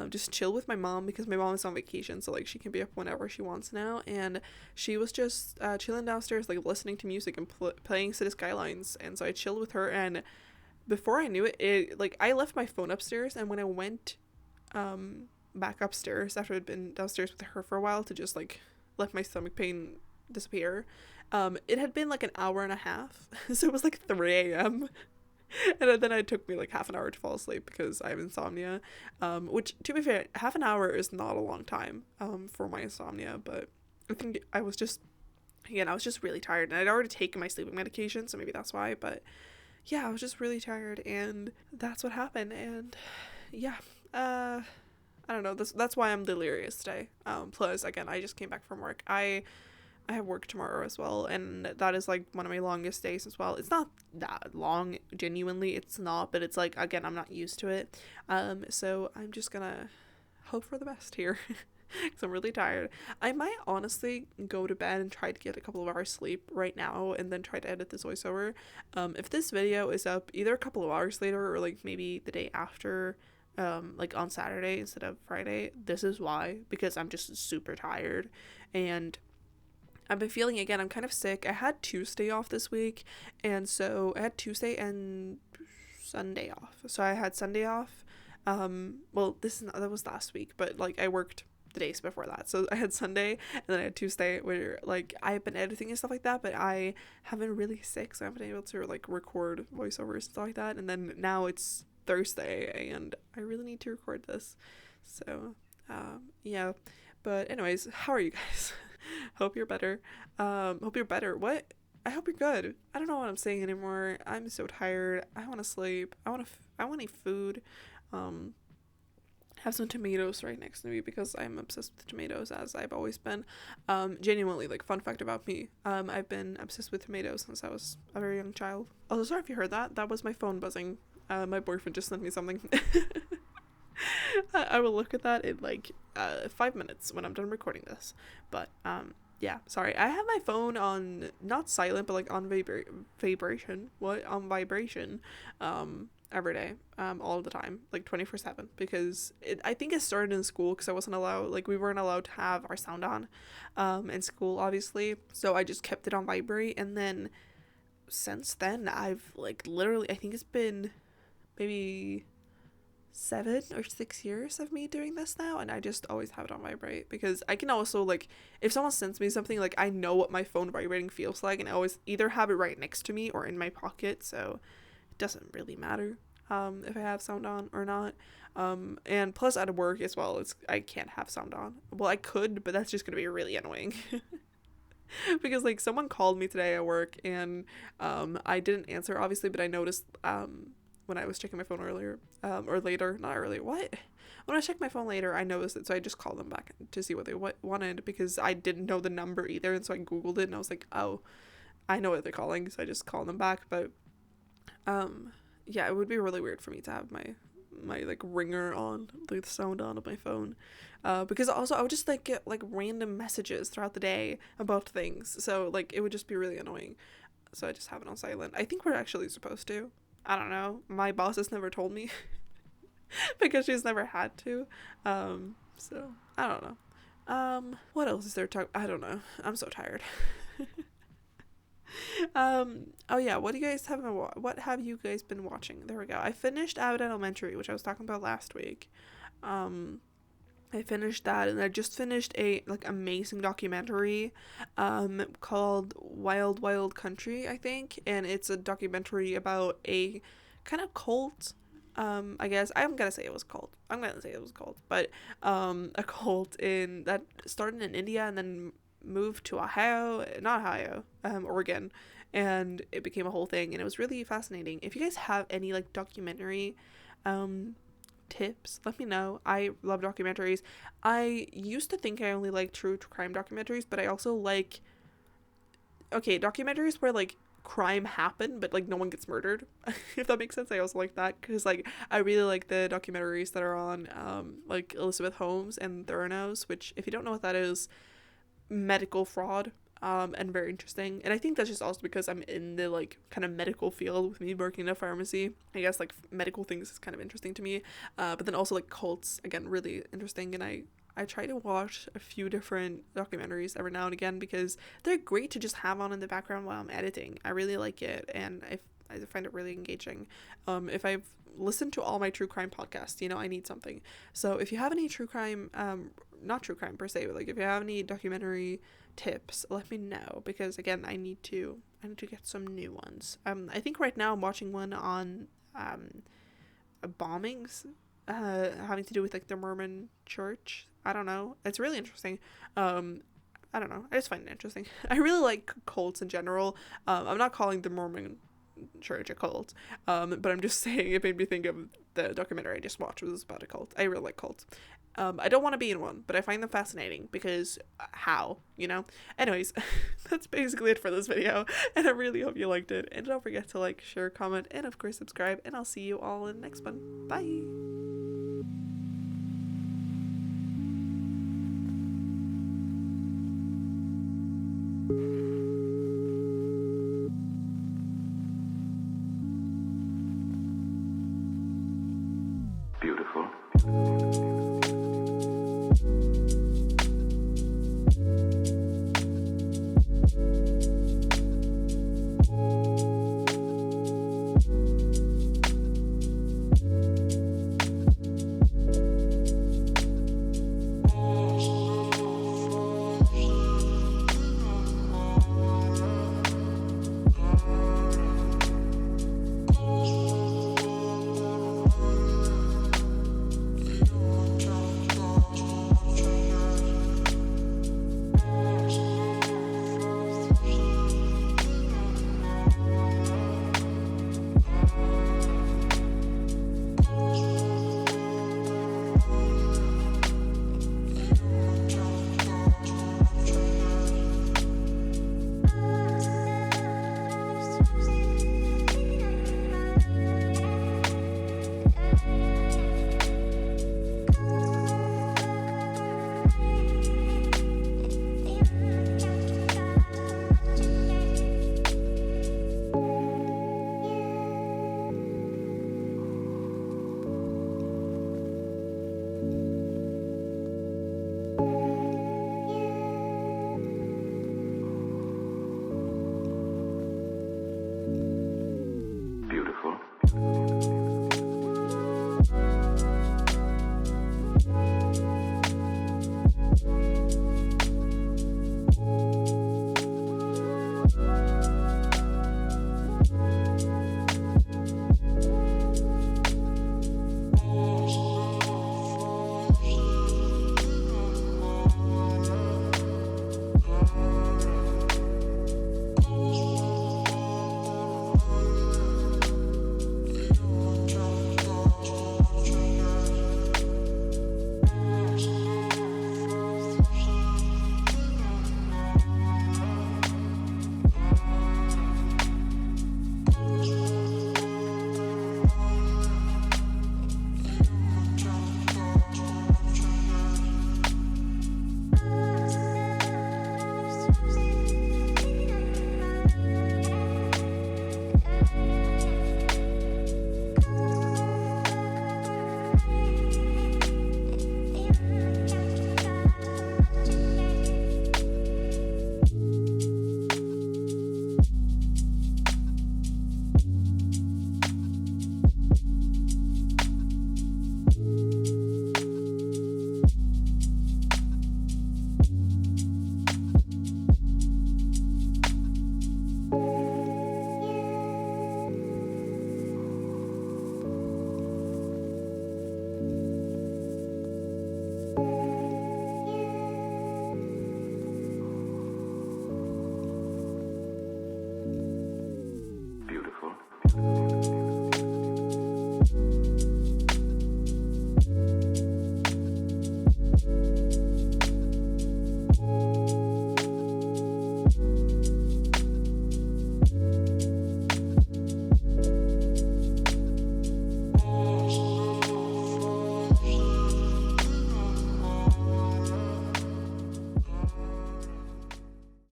just chill with my mom because my mom is on vacation, so like she can be up whenever she wants now, and she was just chilling downstairs, like listening to music and playing City Skylines, and so I chilled with her. And before I knew it like I left my phone upstairs, and when I went back upstairs after I'd been downstairs with her for a while to just like let my stomach pain disappear, it had been like an hour and a half. So it was like 3 a.m. And then it took me like half an hour to fall asleep because I have insomnia, which, to be fair, half an hour is not a long time for my insomnia, but I think I was just really tired, and I'd already taken my sleeping medication, so maybe that's why. But yeah, I was just really tired, and that's what happened. And yeah, I don't know, that's why I'm delirious today. Plus, again, I just came back from work. I have work tomorrow as well, and that is like one of my longest days as well. It's not that long, genuinely, it's not, but it's like, again, I'm not used to it. So I'm just gonna hope for the best here because I'm really tired. I might honestly go to bed and try to get a couple of hours sleep right now and then try to edit this voiceover. If this video is up either a couple of hours later or like maybe the day after, like on Saturday instead of Friday, this is why, because I'm just super tired. And I've been feeling, again, I'm kind of sick. I had Tuesday off this week, and so I had Tuesday and Sunday off. So I had Sunday off. Well, that was last week, but like I worked the days before that. So I had Sunday, and then I had Tuesday where like I've been editing and stuff like that, but I have been really sick, so I haven't been able to like record voiceovers and stuff like that. And then now it's Thursday, and I really need to record this. So yeah. But anyways, how are you guys? Hope you're better. Hope you're better. What? I hope you're good. I don't know what I'm saying anymore. I'm so tired. I want to sleep. I want to eat food. Have some tomatoes right next to me because I'm obsessed with tomatoes, as I've always been. Genuinely, like, fun fact about me, I've been obsessed with tomatoes since I was a very young child. Also, sorry if you heard that. That was my phone buzzing. My boyfriend just sent me something. I will look at that in like 5 minutes when I'm done recording this. But yeah, sorry. I have my phone on not silent, but like on vibration. What? On vibration. Every day, all the time, like 24/7, because I think it started in school because I wasn't allowed, like we weren't allowed to have our sound on in school, obviously. So I just kept it on vibrate, and then since then I've like literally, I think it's been maybe 7 or 6 years of me doing this now, and I just always have it on vibrate because I can also, like, if someone sends me something, like I know what my phone vibrating feels like, and I always either have it right next to me or in my pocket, so it doesn't really matter. if I have sound on or not. And plus at work as well, I can't have sound on. Well, I could, but that's just gonna be really annoying. Because like someone called me today at work, and I didn't answer obviously, but I noticed when I was checking my phone earlier, or later, not earlier, what? When I checked my phone later, I noticed it, so I just called them back to see what they wanted, because I didn't know the number either, and so I googled it, and I was like, oh, I know what they're calling, so I just called them back. But yeah, it would be really weird for me to have my like ringer on, like the sound on my phone, because also I would just like get like random messages throughout the day about things, so like it would just be really annoying. So I just have it on silent. I think we're actually supposed to. I don't know, my boss has never told me because she's never had to. So I don't know. What else is there to talk? I don't know, I'm so tired. Oh yeah, what have you guys been watching? There we go. I finished Abbott Elementary, which I was talking about last week. I finished that, and I just finished a like amazing documentary called Wild Wild Country, I think, and it's a documentary about a kind of cult. I guess I'm gonna say it was cult. But a cult in that started in India and then moved to Oregon, and it became a whole thing, and it was really fascinating. If you guys have any like documentary tips, let me know. I love documentaries. I used to think I only like true crime documentaries, but I also like documentaries where like crime happened but like no one gets murdered. If that makes sense. I also like that, because like I really like the documentaries that are on like Elizabeth Holmes and Theranos, which, if you don't know what that is, medical fraud, and very interesting. And I think that's just also because I'm in the like kind of medical field with me working in a pharmacy. I guess like medical things is kind of interesting to me, but then also like cults, again, really interesting. And I try to watch a few different documentaries every now and again, because they're great to just have on in the background while I'm editing. I really like it, and I find it really engaging. If I've listened to all my true crime podcasts, I need something. So if you have any true crime, not true crime per se, but like if you have any documentary tips, let me know, because again, I need to get some new ones. I think right now I'm watching one on bombings having to do with like the Mormon church. I don't know, it's really interesting. I don't know, I just find it interesting. I really like cults in general. I'm not calling the Mormon church a cult, but I'm just saying it made me think of the documentary I just watched, was about a cult. I really like cults. I don't want to be in one, but I find them fascinating, because how, anyways. That's basically it for this video, and I really hope you liked it, and don't forget to like, share, comment, and of course subscribe, and I'll see you all in the next one. Bye.